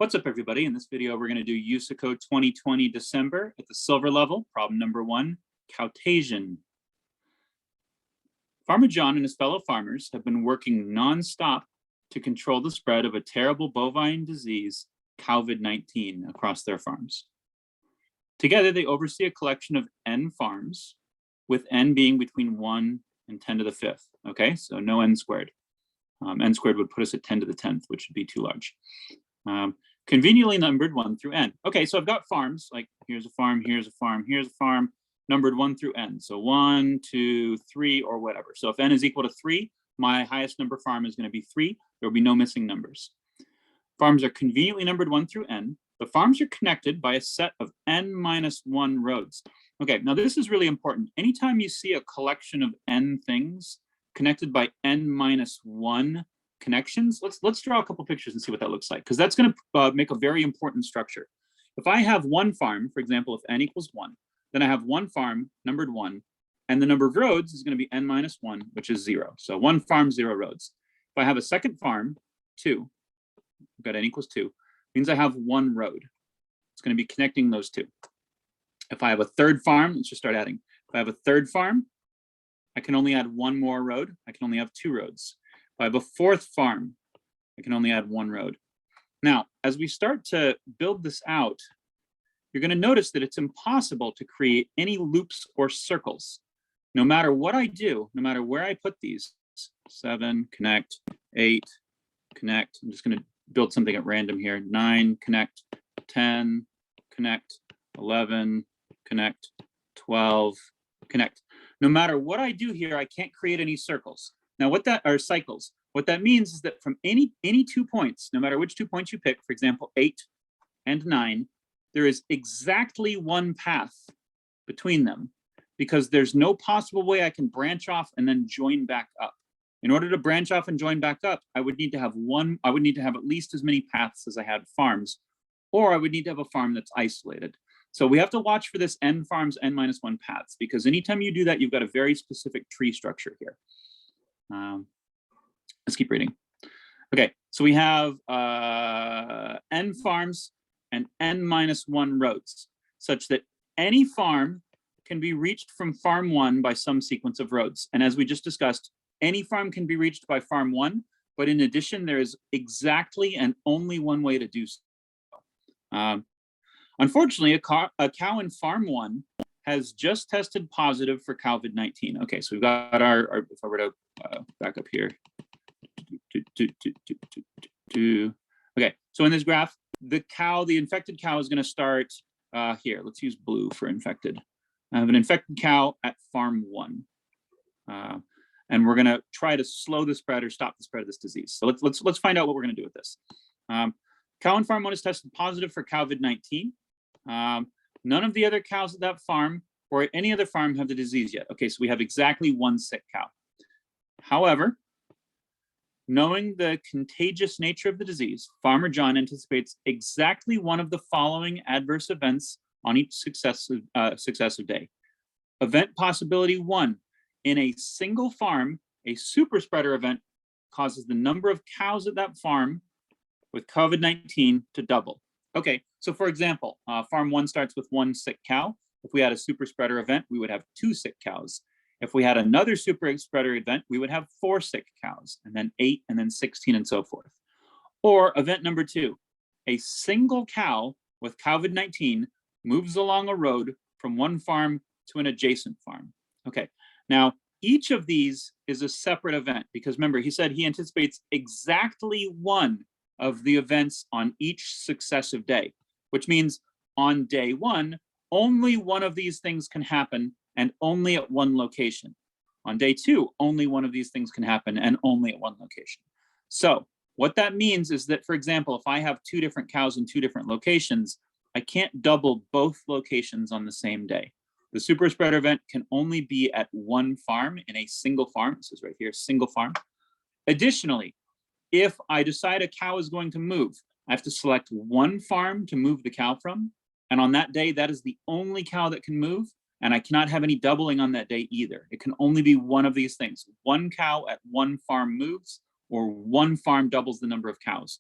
What's up, everybody? In this video, we're going to do USACO 2020 December at the silver level, problem number 1, Cowntagion. Farmer John and his fellow farmers have been working nonstop to control the spread of a terrible bovine disease, COVID-19, across their farms. Together, they oversee a collection of N farms, with N being between 1 and 10 to the 5th. Okay, so no N squared. N squared would put us at 10 to the 10th, which would be too large. Conveniently numbered 1 through N. Okay, so I've got farms, like here's a farm, here's a farm, here's a farm, numbered 1 through N. So 1, 2, 3, or whatever. So if N is equal to 3, my highest number farm is going to be 3. There will be no missing numbers. Farms are conveniently numbered 1 through N. The farms are connected by a set of N minus 1 roads. Okay, now this is really important. Anytime you see a collection of N things connected by N minus 1 connections, let's draw a couple pictures and see what that looks like, because that's going to make a very important structure. If I have one farm, for example, if N equals 1, then I have one farm numbered 1, and the number of roads is going to be N minus 1, which is 0. So one farm, 0 roads. If I have a second farm, 2, I've got N equals 2, means I have 1 road. It's going to be connecting those two. If I have a third farm, let's just start adding. If I have a third farm, I can only add 1 more road. I can only have 2 roads. If I have a fourth farm, I can only add 1 road. Now, as we start to build this out, you're going to notice that it's impossible to create any loops or circles. No matter what I do, no matter where I put these, 7, connect, 8, connect. I'm just going to build something at random here. 9, connect, 10, connect, 11, connect, 12, connect. No matter what I do here, I can't create any circles. Now, what that are cycles. What that means is that from any 2 points, no matter which 2 points you pick, for example, 8 and 9, there is exactly 1 path between them, because there's no possible way I can branch off and then join back up. In order to branch off and join back up, I would need to have at least as many paths as I had farms, or I would need to have a farm that's isolated. So we have to watch for this N farms, N minus 1 paths, because anytime you do that, you've got a very specific tree structure here. Let's keep reading. Okay, so we have N farms and N minus 1 roads, such that any farm can be reached from farm 1 by some sequence of roads. And as we just discussed, any farm can be reached by farm 1, but in addition, there is exactly and only one way to do so. Unfortunately, a cow in farm 1 has just tested positive for COVID-19. Okay, so we've got our if I were to back up here. Okay, so in this graph, the infected cow is going to start here. Let's use blue for infected. I have an infected cow at farm 1. And we're going to try to slow the spread or stop the spread of this disease. So let's find out what we're going to do with this. Cow in farm 1 is tested positive for COVID-19. None of the other cows at that farm or at any other farm have the disease yet. Okay, so we have exactly 1 sick cow. However, knowing the contagious nature of the disease, Farmer John anticipates exactly one of the following adverse events on each successive day. Event possibility 1, in a single farm, a super spreader event causes the number of cows at that farm with COVID-19 to double. Okay, so for example, farm 1 starts with 1 sick cow. If we had a super spreader event, we would have 2 sick cows. If we had another super spreader event, we would have 4 sick cows, and then 8, and then 16, and so forth. Or event number 2, a single cow with COVID-19 moves along a road from one farm to an adjacent farm. Okay, now each of these is a separate event, because remember, he said he anticipates exactly one of the events on each successive day, which means on day 1, only one of these things can happen and only at one location. On day 2, only one of these things can happen and only at one location. So what that means is that, for example, if I have 2 different cows in 2 different locations, I can't double both locations on the same day. The super spreader event can only be at one farm in a single farm. This is right here, single farm. Additionally, if I decide a cow is going to move, I have to select one farm to move the cow from. And on that day, that is the only cow that can move. And I cannot have any doubling on that day either. It can only be one of these things. One cow at one farm moves, or one farm doubles the number of cows.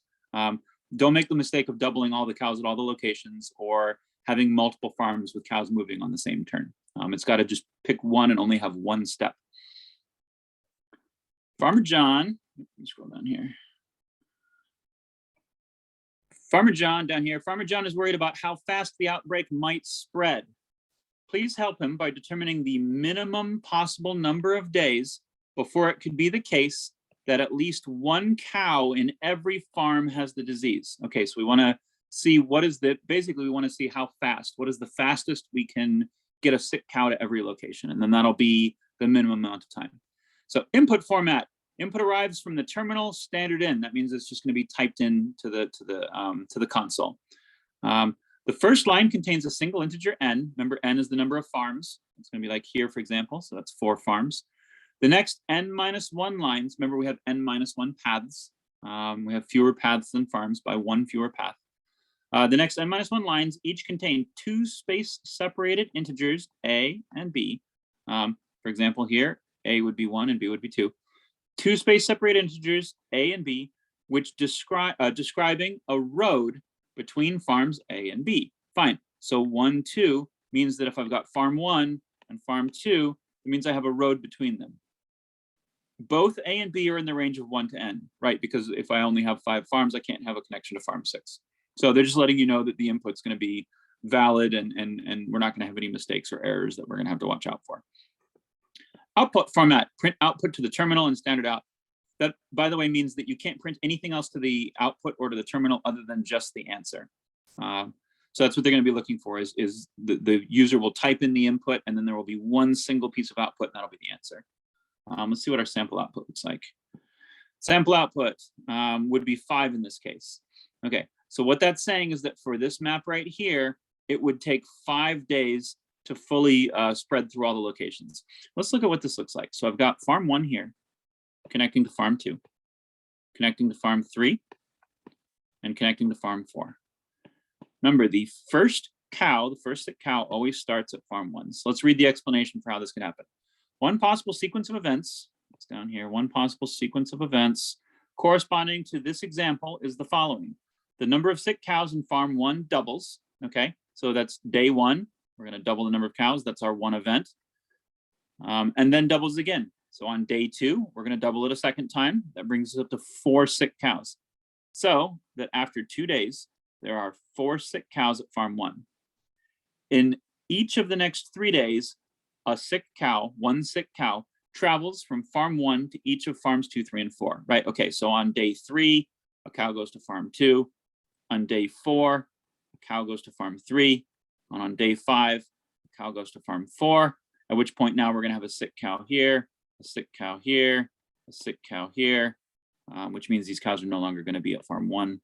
Don't make the mistake of doubling all the cows at all the locations or having multiple farms with cows moving on the same turn. It's got to just pick one and only have one step. Farmer John, let me scroll down here. Farmer John down here, Farmer John is worried about how fast the outbreak might spread. Please help him by determining the minimum possible number of days before it could be the case that at least one cow in every farm has the disease. Okay, so we want to see basically we want to see how fast, what is the fastest we can get a sick cow to every location, and then that'll be the minimum amount of time. So input format. Input arrives from the terminal standard in. That means it's just going to be typed in to the console. The first line contains a single integer n. Remember, n is the number of farms. It's going to be like here, for example. So that's 4 farms. The next n-1 lines. Remember, we have n-1 paths. We have fewer paths than farms by 1 fewer path. The next n-1 lines each contain 2 space-separated integers a and b. For example, here a would be 1 and b would be 2. 2 space-separated integers, a and b, which describing a road between farms a and b. Fine. So 1, 2 means that if I've got farm 1 and farm 2, it means I have a road between them. Both a and b are in the range of 1 to n, right? Because if I only have 5 farms, I can't have a connection to farm 6. So they're just letting you know that the input's going to be valid and we're not going to have any mistakes or errors that we're going to have to watch out for. Output format, print output to the terminal and standard out. That, by the way, means that you can't print anything else to the output or to the terminal other than just the answer. So that's what they're going to be looking for is the user will type in the input and then there will be one single piece of output and that'll be the answer. Let's see what our sample output looks like. Sample output would be 5 in this case. Okay, so what that's saying is that for this map right here, it would take 5 days to fully spread through all the locations. Let's look at what this looks like. So I've got farm 1 here, connecting to farm 2, connecting to farm 3, and connecting to farm 4. Remember, the first sick cow always starts at farm 1. So let's read the explanation for how this can happen. One possible sequence of events, it's down here, one possible sequence of events corresponding to this example is the following. The number of sick cows in farm 1 doubles, okay? So that's day 1. We're going to double the number of cows. That's our one event. And then doubles again. So on day 2, we're going to double it a second time. That brings us up to 4 sick cows. So that after 2 days, there are 4 sick cows at farm 1. In each of the next 3 days, one sick cow, travels from farm 1 to each of farms 2, 3, and 4, right? Okay, so on day 3, a cow goes to farm 2. On day 4, a cow goes to farm 3. And on day 5, a cow goes to farm 4, at which point now we're going to have a sick cow here, a sick cow here, a sick cow here, which means these cows are no longer going to be at farm 1.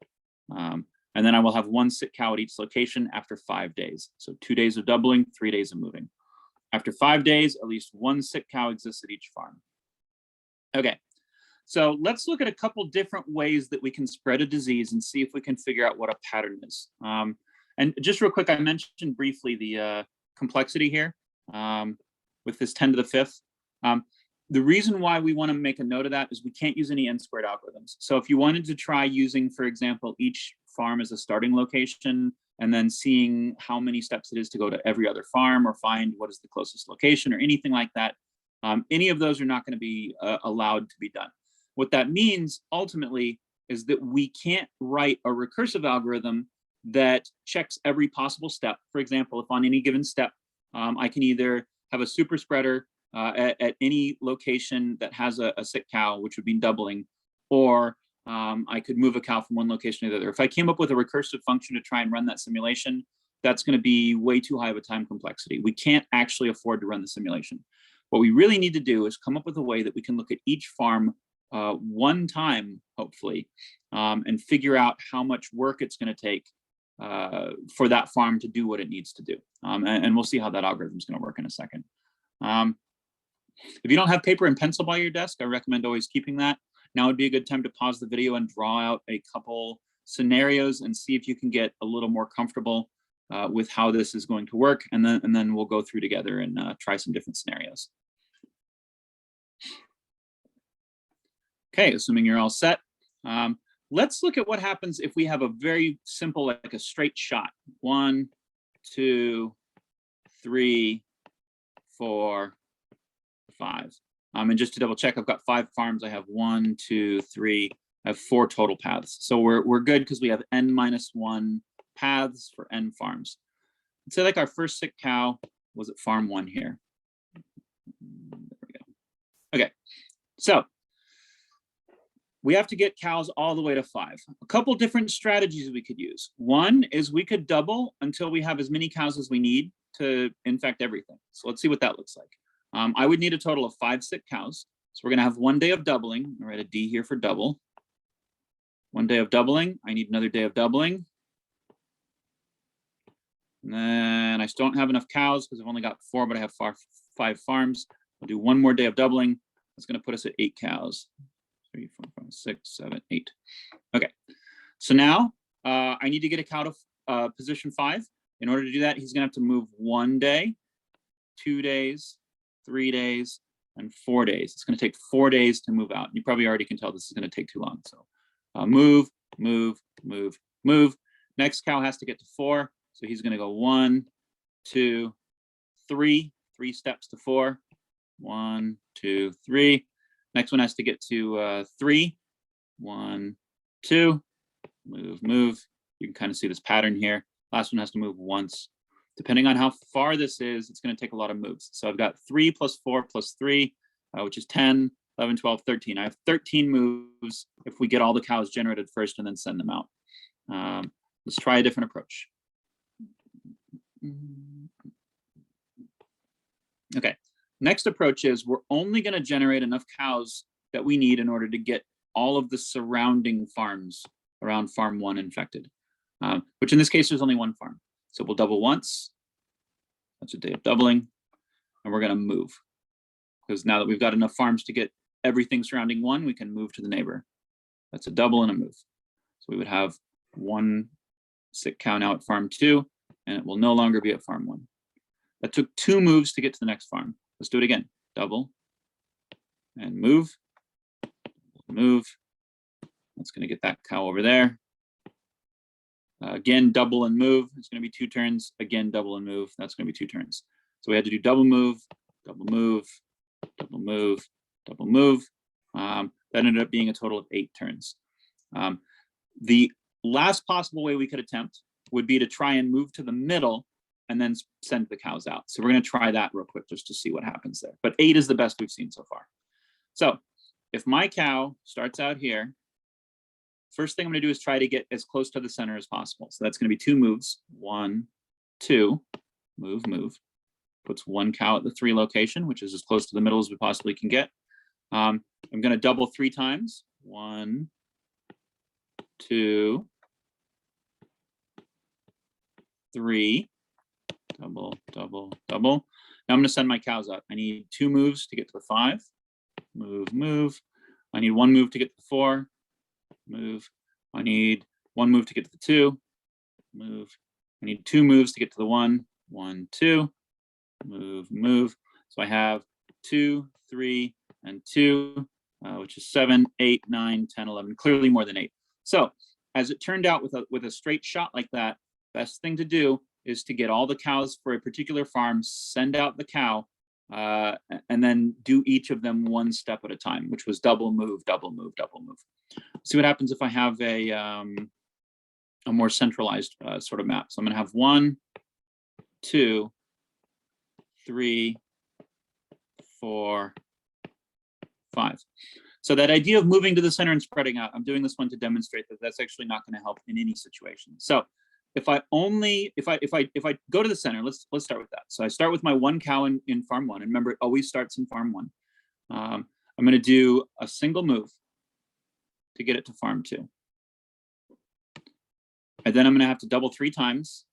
And then I will have 1 sick cow at each location after 5 days. So 2 days of doubling, 3 days of moving. After 5 days, at least 1 sick cow exists at each farm. Okay, so let's look at a couple different ways that we can spread a disease and see if we can figure out what a pattern is. And just real quick, I mentioned briefly the complexity here with this 10 to the 5th. The reason why we want to make a note of that is we can't use any n-squared algorithms. So if you wanted to try using, for example, each farm as a starting location and then seeing how many steps it is to go to every other farm or find what is the closest location or anything like that, any of those are not going to be allowed to be done. What that means ultimately is that we can't write a recursive algorithm that checks every possible step. For example, if on any given step, I can either have a super spreader at any location that has a sick cow, which would be doubling, or I could move a cow from one location to the other. If I came up with a recursive function to try and run that simulation, that's going to be way too high of a time complexity. We can't actually afford to run the simulation. What we really need to do is come up with a way that we can look at each farm one time, hopefully, and figure out how much work it's going to take for that farm to do what it needs to do. And we'll see how that algorithm is going to work in a second. If you don't have paper and pencil by your desk, I recommend always keeping that. Now would be a good time to pause the video and draw out a couple scenarios and see if you can get a little more comfortable with how this is going to work. And then we'll go through together and try some different scenarios. Okay, assuming you're all set. let's look at what happens if we have a very simple, like a straight shot. 1, 2, 3, 4, 5. And just to double check, I've got 5 farms. I have 1, 2, 3. I have 4 total paths. So we're good because we have n-1 paths for n farms. Let's say like our first sick cow was at farm 1 here. There we go. Okay, so we have to get cows all the way to 5. A couple different strategies we could use. One is we could double until we have as many cows as we need to infect everything. So let's see what that looks like. I would need a total of 5 sick cows. So we're gonna have 1 day of doubling. I'll write a D here for double. 1 day of doubling. I need another day of doubling. And then I still don't have enough cows because I've only got 4, but I have 5 farms. I'll do 1 more day of doubling. That's gonna put us at 8 cows. 3, 4, 5, 6, 7, 8. Okay, so now I need to get a cow to position 5. In order to do that, he's gonna have to move 1 day, 2 days, 3 days, and 4 days. It's gonna take 4 days to move out. You probably already can tell this is gonna take too long. So move, move, move, move. Next cow has to get to 4. So he's gonna go 1, 2, 3, 3 steps to 4. 1, 2, 3. Next one has to get to 3. 1, 2, move, move. You can kind of see this pattern here. Last one has to move once. Depending on how far this is, it's going to take a lot of moves. So I've got 3 plus 4 plus 3, which is 10, 11, 12, 13. I have 13 moves if we get all the cows generated first and then send them out. Let's try a different approach. Okay. Next approach is we're only going to generate enough cows that we need in order to get all of the surrounding farms around farm 1 infected, which in this case, there's only 1 farm. So we'll double once. That's a day of doubling. And we're going to move. Because now that we've got enough farms to get everything surrounding 1, we can move to the neighbor. That's a double and a move. So we would have 1 sick cow now at farm 2, and it will no longer be at farm 1. That took 2 moves to get to the next farm. Let's do it again. Double and move, move. That's going to get that cow over there. Again, double and move. It's going to be 2 turns. Again, double and move. That's going to be 2 turns. So we had to do double move, double move, double move, double move. That ended up being a total of 8 turns. The last possible way we could attempt would be to try and move to the middle and then send the cows out. So we're going to try that real quick just to see what happens there. But 8 is the best we've seen so far. So if my cow starts out here, first thing I'm going to do is try to get as close to the center as possible. So that's going to be 2 moves. 1, 2, move, move. Puts 1 cow at the 3 location, which is as close to the middle as we possibly can get. I'm going to double 3 times. 1, 2, 3. Double, double, double. Now I'm going to send my cows out. I need 2 moves to get to the 5. Move, move. I need 1 move to get to the 4. Move. I need 1 move to get to the 2. Move. I need 2 moves to get to the 1. 1, 2. Move, move. So I have 2, 3, and 2, which is 7, 8, 9, 10, 11. Clearly more than 8. So as it turned out with a straight shot like that, best thing to do is to get all the cows for a particular farm, send out the cow, and then do each of them 1 step at a time, which was double move, double move, double move. See what happens if I have a more centralized sort of map. So I'm going to have 1, 2, 3, 4, 5. So that idea of moving to the center and spreading out, I'm doing this one to demonstrate that that's actually not going to help in any situation. So if I go to the center, let's start with that. So I start with my 1 cow in farm 1, and remember it always starts in farm 1. I'm going to do a single move to get it to farm 2. And then I'm going to have to double 3 times.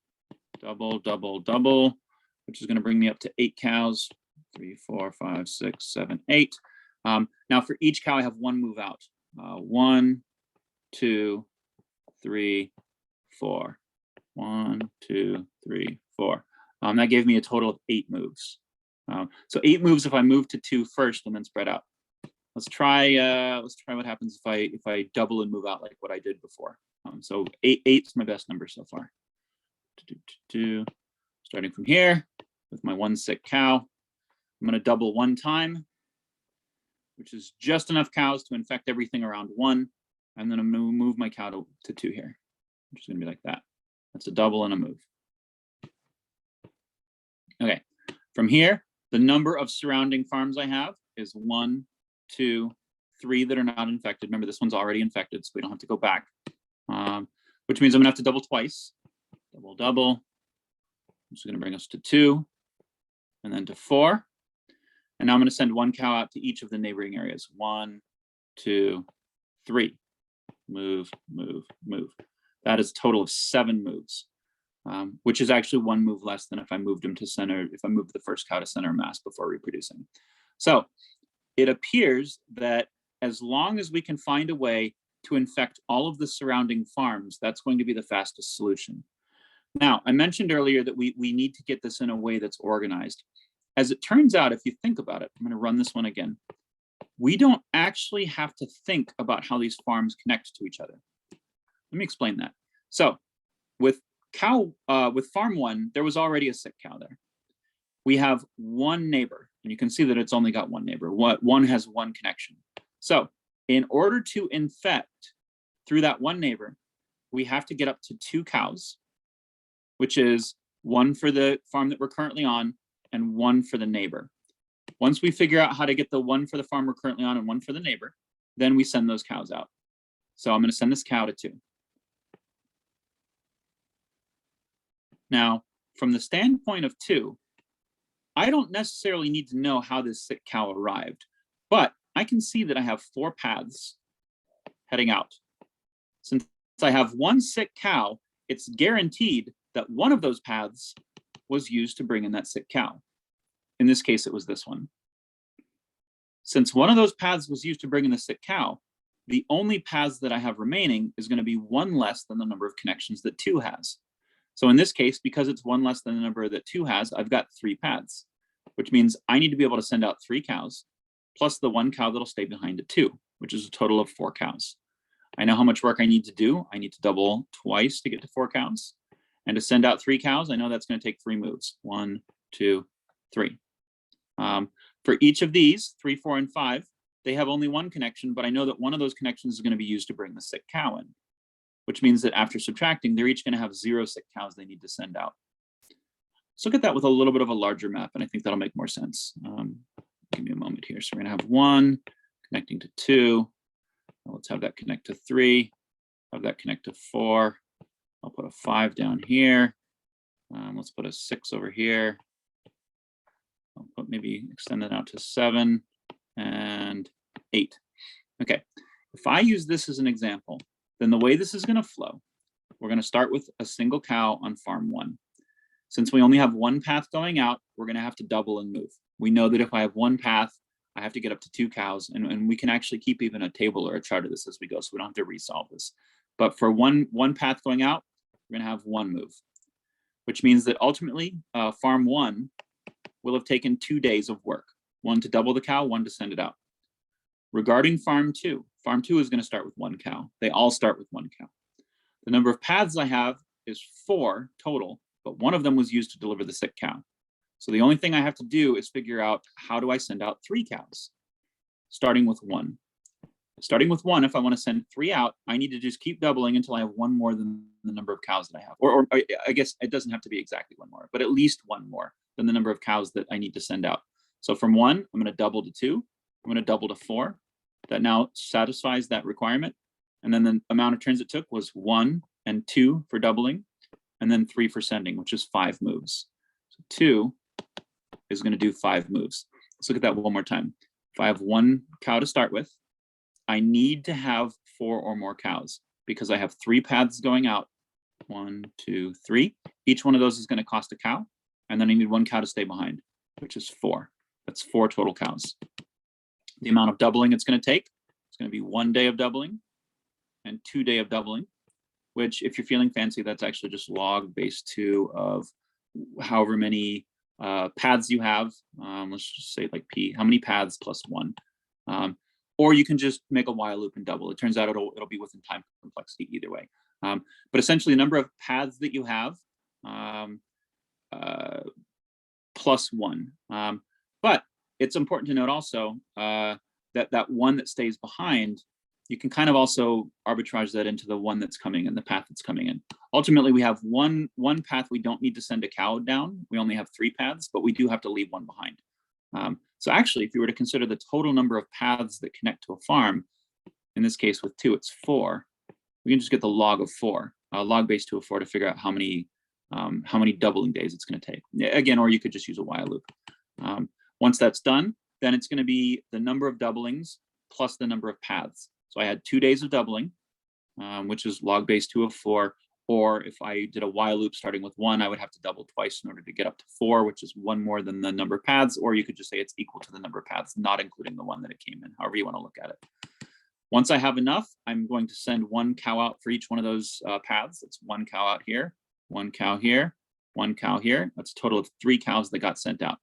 Double, double, double, which is going to bring me up to 8 cows. 3, 4, 5, 6, 7, 8. Now for each cow, I have 1 move out. 1, 2, 3, 4. 1, 2, 3, 4. That gave me a total of 8 moves. So 8 moves if I move to 2 first and then spread out. let's try what happens if I double and move out like what I did before. So eight's my best number so far. Starting from here with my one sick cow, I'm going to double one time, which is just enough cows to infect everything around one. And then I'm going to move my cow to two here, which is going to be like that. That's a double and a move. Okay, from here, the number of surrounding farms I have is 1, 2, 3 that are not infected. Remember, this one's already infected, so we don't have to go back, which means I'm gonna have to double twice. Double, double. This is gonna bring us to 2, and then to 4. And now I'm gonna send one cow out to each of the neighboring areas. 1, 2, 3. Move, move, move. That is a total of 7 moves. Which is actually 1 move less than if I moved him to center, if I moved the first cow to center mass before reproducing. So it appears that as long as we can find a way to infect all of the surrounding farms, that's going to be the fastest solution. Now, I mentioned earlier that we need to get this in a way that's organized. As it turns out, if you think about it, I'm going to run this one again. We don't actually have to think about how these farms connect to each other. Let me explain that. So with farm 1, there was already a sick cow there. We have one neighbor, and you can see that it's only got one neighbor. One has one connection. So in order to infect through that one neighbor, we have to get up to 2 cows, which is 1 for the farm that we're currently on and 1 for the neighbor. Once we figure out how to get the 1 for the farm we're currently on and 1 for the neighbor, then we send those cows out. So I'm going to send this cow to 2. Now, from the standpoint of 2, I don't necessarily need to know how this sick cow arrived, but I can see that I have 4 paths heading out. Since I have 1 sick cow, it's guaranteed that one of those paths was used to bring in that sick cow. In this case, it was this one. Since one of those paths was used to bring in the sick cow, the only paths that I have remaining is going to be 1 less than the number of connections that 2 has. So in this case, because it's 1 less than the number that 2 has, I've got 3 paths, which means I need to be able to send out 3 cows, plus the 1 cow that'll stay behind at 2, which is a total of 4 cows. I know how much work I need to do. I need to double twice to get to 4 cows. And to send out 3 cows, I know that's going to take 3 moves. 1, 2, 3. For each of these, 3, 4, and 5, they have only 1 connection, but I know that one of those connections is going to be used to bring the sick cow in, which means that after subtracting, they're each going to have 0 sick cows they need to send out. Let's look at that with a little bit of a larger map, and I think that'll make more sense. Give me a moment here. So we're going to have 1 connecting to 2. Let's have that connect to 3. Have that connect to 4. I'll put a 5 down here. Let's put a 6 over here. I'll put maybe extend that out to 7 and 8. Okay, if I use this as an example, then the way this is going to flow, we're going to start with a single cow on farm 1. Since we only have 1 path going out, we're going to have to double and move. We know that if I have 1 path, I have to get up to 2 cows, and we can actually keep even a table or a chart of this as we go, so we don't have to resolve this. But for one path going out, we're going to have 1 move, which means that ultimately farm 1 will have taken 2 days of work, 1 to double the cow, 1 to send it out. Regarding farm 2 is going to start with 1 cow. They all start with 1 cow. The number of paths I have is 4 total, but 1 of them was used to deliver the sick cow. So the only thing I have to do is figure out, how do I send out 3 cows? Starting with 1. Starting with 1, if I want to send 3 out, I need to just keep doubling until I have 1 more than the number of cows that I have. Or I guess it doesn't have to be exactly 1 more, but at least 1 more than the number of cows that I need to send out. So from 1, I'm going to double to 2. I'm going to double to 4. That now satisfies that requirement. And then the amount of turns it took was 1 and 2 for doubling, and then 3 for sending, which is 5 moves. So 2 is going to do 5 moves. Let's look at that one more time. If I have 1 cow to start with, I need to have 4 or more cows because I have 3 paths going out. 1, 2, 3. Each one of those is going to cost a cow. And then I need 1 cow to stay behind, which is 4. That's 4 total cows. The amount of doubling it's going to take, it's going to be 1 day of doubling and 2 days of doubling, which if you're feeling fancy, that's actually just log base 2 of however many paths you have. Let's just say like P, how many paths plus 1. or you can just make a while loop and double. It turns out it'll be within time complexity either way. But essentially the number of paths that you have plus one. But it's important to note also that one that stays behind, you can kind of also arbitrage that into the one that's coming in, the path that's coming in. Ultimately, we have one path we don't need to send a cow down. We only have 3 paths, but we do have to leave one behind. So actually, if you were to consider the total number of paths that connect to a farm, in this case with 2, it's 4. We can just get the log of 4, log base 2 of 4 to figure out how many doubling days it's going to take. Again, or you could just use a while loop. Once that's done, then it's going to be the number of doublings plus the number of paths. So I had 2 days of doubling, which is log base 2 of 4. Or if I did a while loop starting with 1, I would have to double twice in order to get up to 4, which is 1 more than the number of paths. Or you could just say it's equal to the number of paths, not including the one that it came in, however you want to look at it. Once I have enough, I'm going to send 1 cow out for each one of those paths. That's 1 cow out here, 1 cow here, 1 cow here. That's a total of 3 cows that got sent out.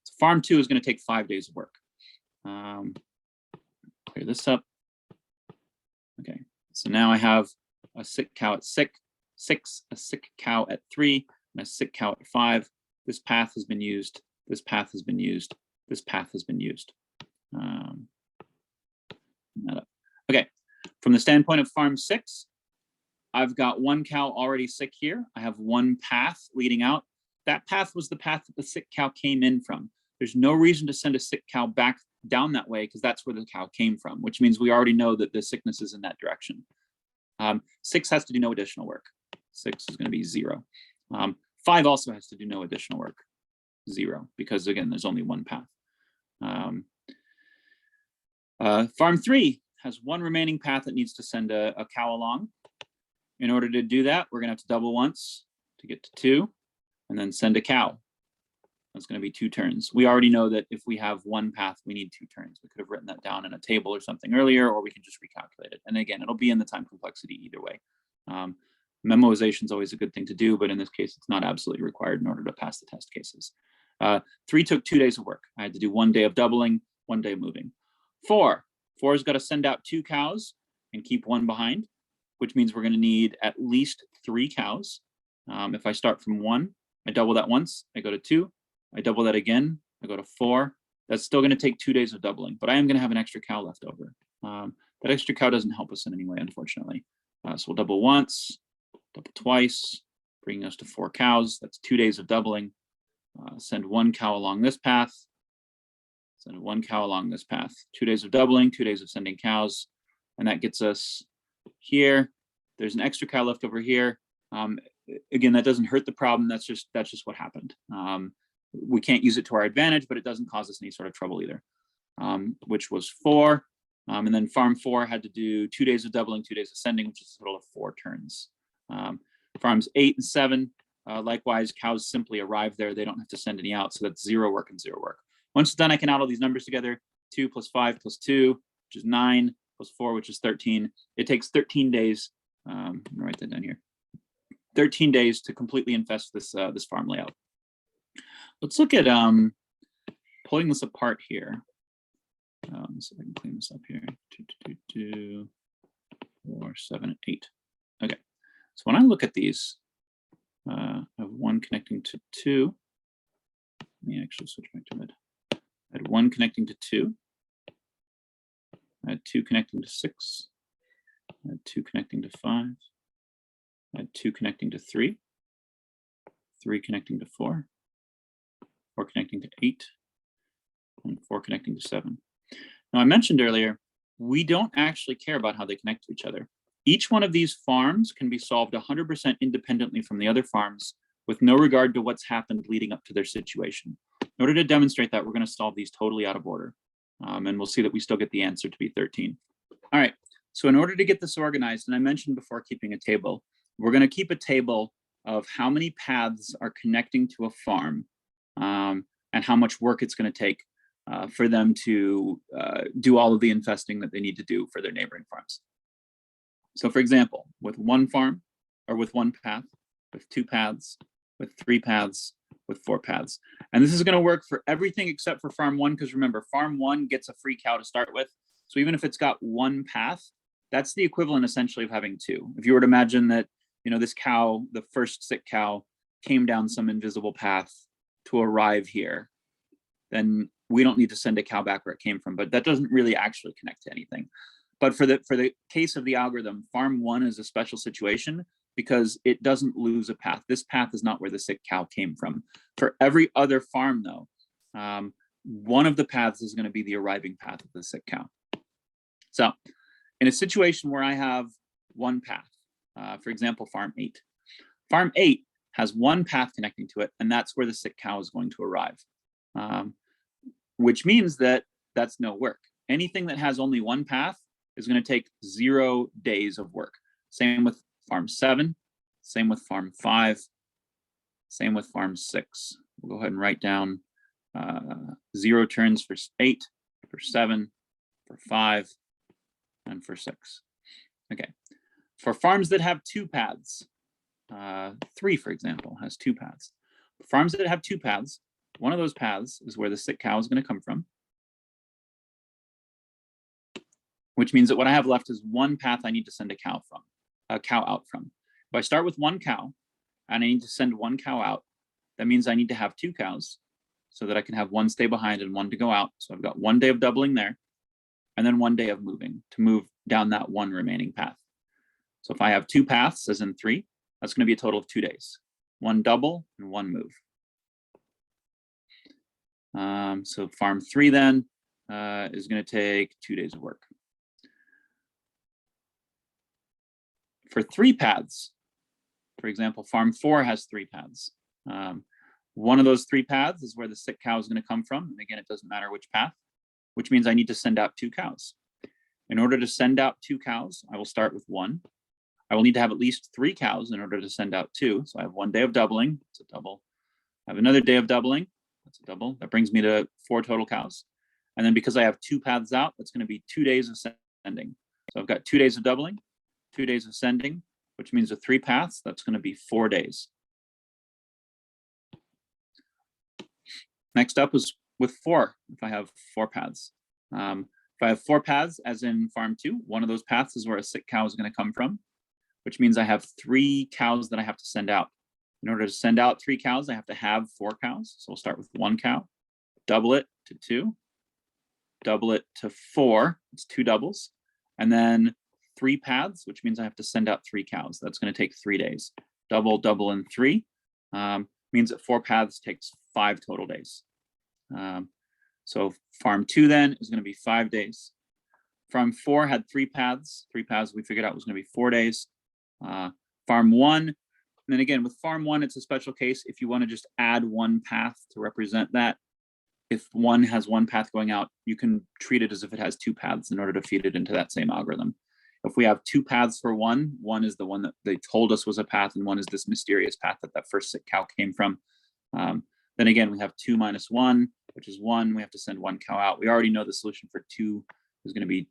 So farm 2 is going to take 5 days of work. Clear this up. Okay, so now I have a sick cow at 6, a sick cow at 3, and a sick cow at 5. This path has been used. This path has been used. This path has been used. Okay, from the standpoint of farm 6, I've got 1 cow already sick here. I have 1 path leading out. That path was the path that the sick cow came in from. There's no reason to send a sick cow back down that way because that's where the cow came from, which means we already know that the sickness is in that direction. 6 has to do no additional work. 6 is going to be 0. 5 also has to do no additional work, 0, because again, there's only 1 path. Farm 3 has 1 remaining path that needs to send a cow along. In order to do that, we're going to have to double once to get to 2, and then send a cow. That's going to be 2 turns. We already know that if we have 1 path, we need 2 turns. We could have written that down in a table or something earlier, or we can just recalculate it. And again, it'll be in the time complexity either way. Memoization is always a good thing to do, but in this case, it's not absolutely required in order to pass the test cases. 3 took 2 days of work. I had to do 1 day of doubling, 1 day of moving. 4's got to send out 2 cows and keep 1 behind, which means we're going to need at least 3 cows. If I start from 1, I double that once, I go to 2, I double that again, I go to 4. That's still going to take 2 days of doubling, but I am going to have an extra cow left over. That extra cow doesn't help us in any way, unfortunately. So we'll double once, double twice, bringing us to 4 cows. That's 2 days of doubling. Send 1 cow along this path. Send 1 cow along this path. 2 days of doubling, 2 days of sending cows. And that gets us here. There's an extra cow left over here. Again, that doesn't hurt the problem. That's just what happened. We can't use it to our advantage, but it doesn't cause us any sort of trouble either, which was 4. And then farm 4 had to do 2 days of doubling, 2 days of sending, which is a total of 4 turns. Farms 8 and 7, likewise, cows simply arrive there. They don't have to send any out. So that's 0 work and 0 work. Once it's done, I can add all these numbers together. 2 plus 5 plus 2, which is 9, plus 4, which is 13. It takes 13 days. I'm gonna write that down here. 13 days to completely infest this farm layout. Let's look at pulling this apart here. Let's see if I can clean this up here. 2, 4, 7, 8. Okay. So when I look at these, I have 1 connecting to 2. Let me actually switch back to it. I had 1 connecting to 2. I had 2 connecting to 6. I had 2 connecting to 5. I had 2 connecting to 3. 3 connecting to 4. 4 connecting to 8. And 4 connecting to 7. Now, I mentioned earlier, we don't actually care about how they connect to each other. Each one of these farms can be solved 100% independently from the other farms with no regard to what's happened leading up to their situation. In order to demonstrate that, we're going to solve these totally out of order. And we'll see that we still get the answer to be 13. All right, so in order to get this organized, and I mentioned before keeping a table, we're going to keep a table of how many paths are connecting to a farm and how much work it's going to take for them to do all of the infesting that they need to do for their neighboring farms. So for example, with 1 farm, or with 1 path, with 2 paths, with 3 paths, with 4 paths. And this is going to work for everything except for farm 1, because remember, farm 1 gets a free cow to start with. So even if it's got one path, that's the equivalent essentially of having two. If you were to imagine that, this cow, the first sick cow, came down some invisible path to arrive here, then we don't need to send a cow back where it came from, but that doesn't really actually connect to anything. But for the case of the algorithm, farm 1 is a special situation because it doesn't lose a path. This path is not where the sick cow came from. For every other farm, though, one of the paths is going to be the arriving path of the sick cow. So in a situation where I have one path, for example, farm 8. Farm 8 has one path connecting to it, and that's where the sick cow is going to arrive, which means that that's no work. Anything that has only one path is going to take 0 days of work. Same with farm 7, same with farm 5, same with farm 6. We'll go ahead and write down 0 turns for 8, for 7, for 5, and for 6. Okay. For farms that have 2 paths, 3, for example, has 2 paths. For farms that have 2 paths, one of those paths is where the sick cow is going to come from, which means that what I have left is one path I need to send a cow out from. If I start with one cow and I need to send one cow out, that means I need to have 2 cows so that I can have one stay behind and one to go out. So I've got 1 day of doubling there, and then 1 day of moving to move down that one remaining path. So if I have 2 paths, as in 3, that's going to be a total of 2 days. 1 double and 1 move. So farm 3 then is going to take 2 days of work. For 3 paths, for example, farm 4 has 3 paths. One of those 3 paths is where the sick cow is going to come from. And again, it doesn't matter which path, which means I need to send out 2 cows. In order to send out 2 cows, I will start with 1. I will need to have at least 3 cows in order to send out 2. So I have 1 day of doubling, it's a double. I have another day of doubling, that's a double. That brings me to 4 total cows. And then because I have 2 paths out, that's going to be 2 days of sending. So I've got 2 days of doubling, 2 days of sending, which means with 3 paths, that's going to be 4 days. Next up is with 4, if I have 4 paths. If I have 4 paths, as in farm 2, one of those paths is where a sick cow is going to come from, which means I have 3 cows that I have to send out. In order to send out 3 cows, I have to have 4 cows. So we'll start with 1 cow, double it to 2, double it to 4, it's 2 doubles, and then 3 paths, which means I have to send out 3 cows. That's going to take 3 days. Double, double, and 3 means that 4 paths takes 5 total days. So farm 2 then is going to be 5 days. Farm 4 had 3 paths. 3 paths we figured out was going to be 4 days. Farm 1, and then again with farm 1, it's a special case. If you want to just add 1 path to represent that, if 1 has 1 path going out, you can treat it as if it has 2 paths in order to feed it into that same algorithm. If we have 2 paths for 1, 1 is the one that they told us was a path, and 1 is this mysterious path that first sick cow came from. Then again, we have 2 minus 1, which is 1. We have to send 1 cow out. We already know the solution for 2 is going to be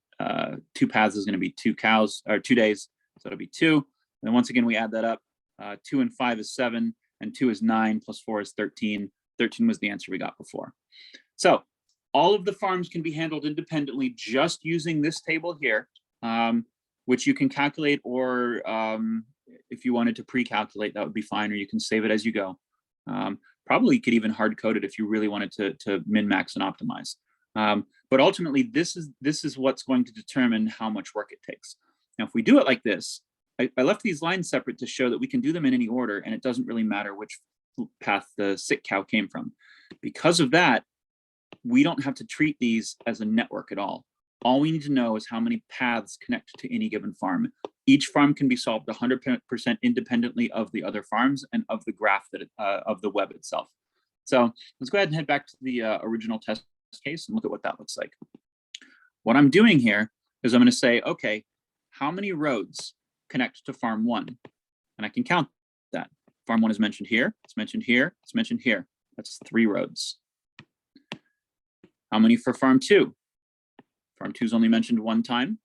2 paths is going to be 2 cows, or 2 days. So it'll be 2. And then once again, we add that up. 2 and 5 is 7, and 2 is 9, plus 4 is 13. 13 was the answer we got before. So all of the farms can be handled independently just using this table here, which you can calculate, or if you wanted to pre-calculate, that would be fine, or you can save it as you go. Probably you could even hard code it if you really wanted to min, max, and optimize. But ultimately, this is what's going to determine how much work it takes. Now, if we do it like this, I left these lines separate to show that we can do them in any order, and it doesn't really matter which path the sick cow came from. Because of that, we don't have to treat these as a network at all. All we need to know is how many paths connect to any given farm. Each farm can be solved 100% independently of the other farms and of the graph of the web itself. So let's go ahead and head back to the original test case and look at what that looks like. What I'm doing here is I'm going to say, okay, how many roads connect to farm 1? And I can count that. Farm 1 is mentioned here, it's mentioned here, it's mentioned here. That's 3 roads. How many for farm 2? Farm 2 is only mentioned 1 time.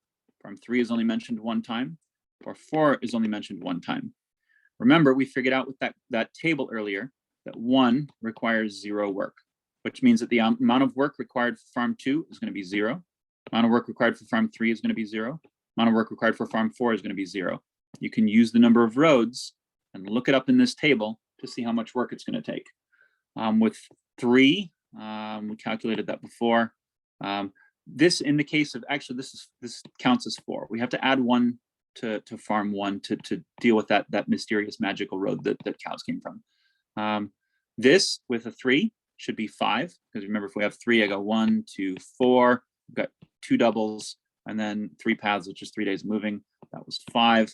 Farm 3 is only mentioned 1 time. Farm 4 is only mentioned 1 time. Remember, we figured out with that table earlier that 1 requires 0 work, which means that the amount of work required for farm 2 is going to be 0. Amount of work required for farm 3 is going to be 0. Amount of work required for farm 4 is going to be 0. You can use the number of roads and look it up in this table to see how much work it's going to take. With 3, we calculated that before. This, in the case of, actually, this counts as 4. We have to add 1 to farm 1 to deal with that mysterious magical road that cows came from. This with a 3 should be 5, because remember, if we have 3, I go 1, 2, 4. We've got 2 doubles, and then 3 paths, which is 3 days moving. That was 5.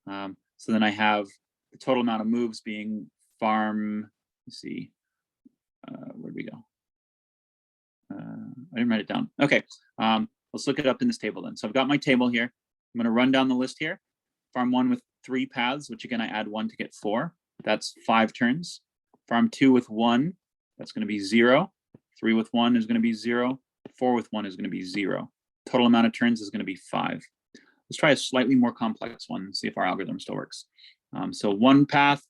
So then I have the total amount of moves being farm. Let's see, where'd we go? I didn't write it down. Okay, let's look it up in this table then. So I've got my table here. I'm going to run down the list here. Farm 1 with 3 paths, which again I add 1 to get 4. That's 5 turns. Farm 2 with 1, that's going to be 0. 3 with 1 is going to be 0. 4 with 1 is going to be 0. Total amount of turns is going to be 5. Let's try a slightly more complex one and see if our algorithm still works. So 1 path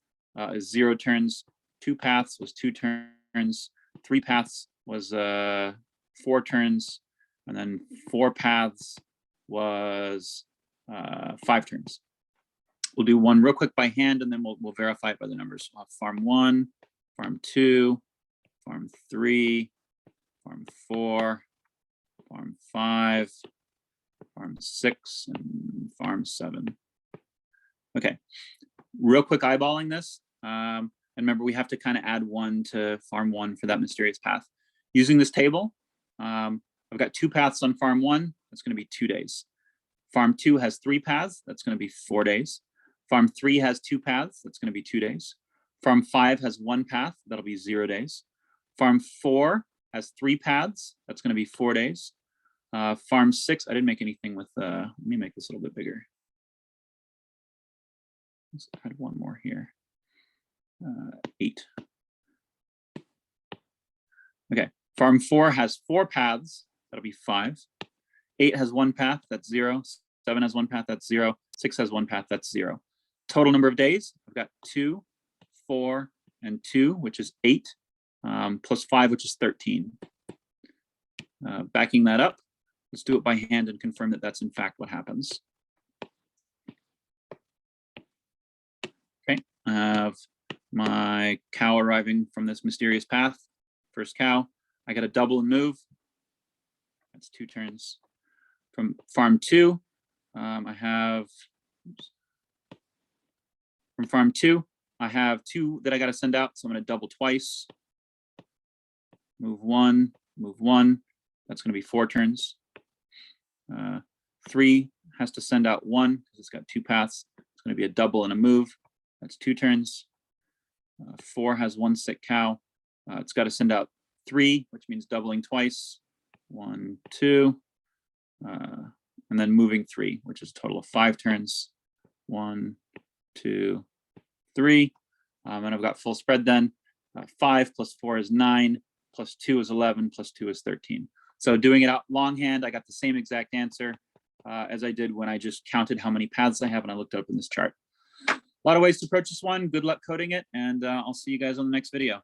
is 0 turns. 2 paths was 2 turns. 3 paths was 4 turns. And then 4 paths was 5 turns. We'll do one real quick by hand, and then we'll verify it by the numbers. We'll have farm 1, farm 2, farm 3, farm 4, farm 5, farm 6, and farm 7. Okay, real quick eyeballing this. And remember, we have to kind of add 1 to farm 1 for that mysterious path. Using this table, I've got 2 paths on farm 1. That's going to be 2 days. Farm 2 has 3 paths. That's going to be 4 days. Farm 3 has 2 paths. That's going to be 2 days. Farm 5 has 1 path. That'll be 0 days. Farm 4 has 3 paths. That's going to be 4 days. Farm 6, I didn't make anything with, let me make this a little bit bigger. Let's add 1 more here. 8. Okay, farm 4 has 4 paths. That'll be 5. 8 has 1 path. That's 0. 7 has 1 path. That's 0. 6 has 1 path. That's 0. Total number of days, I've got 2, 4, and 2, which is 8, plus 5, which is 13. Backing that up, let's do it by hand and confirm that that's in fact what happens. Okay, I have my cow arriving from this mysterious path. First cow, I got a double and move. That's 2 turns. From farm 2, I have, from farm 2, I have 2 that I got to send out, so I'm going to double twice. Move 1, move 1. That's going to be 4 turns. 3 has to send out 1 because it's got 2 paths. It's going to be a double and a move. That's 2 turns. 4 has 1 sick cow. It's got to send out 3, which means doubling twice. 1, 2, and then moving 3, which is a total of 5 turns. 1, 2, 3, and I've got full spread then. 5 plus 4 is 9, plus 2 is 11, plus 2 is 13. So doing it out longhand, I got the same exact answer as I did when I just counted how many paths I have and I looked it up in this chart. A lot of ways to approach this one. Good luck coding it, and I'll see you guys on the next video.